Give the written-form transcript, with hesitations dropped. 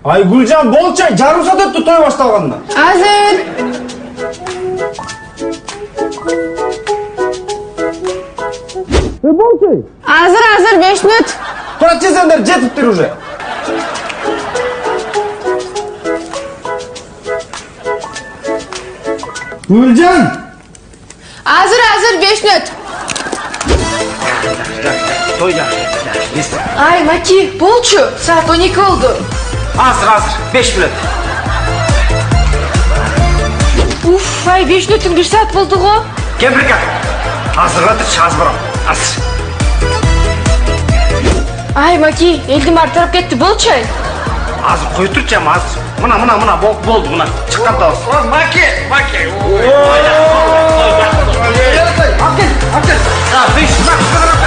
Айгүлжан, болчай, жарым саат өттү той башталганына. Азыр. Болчай. Азыр 5 минут. Тура тезендер жетиптир уже. Гүлжан. Азыр 5 минут. Той жак. Ай, Маки, болчу. Saat 12 oldu. Азыр, 5 минут. Уф, ай, 5 минуттun 1 saat болду го. Кемпирка. Азыратырчы, аз барам. Азыр. Ай, Маки, элдин баары тарап кетти, болчу ай. Азыр кой турчу ама азыр. Мына болду, мына. Чыккан табыз. Маки. Акел. 5 минут.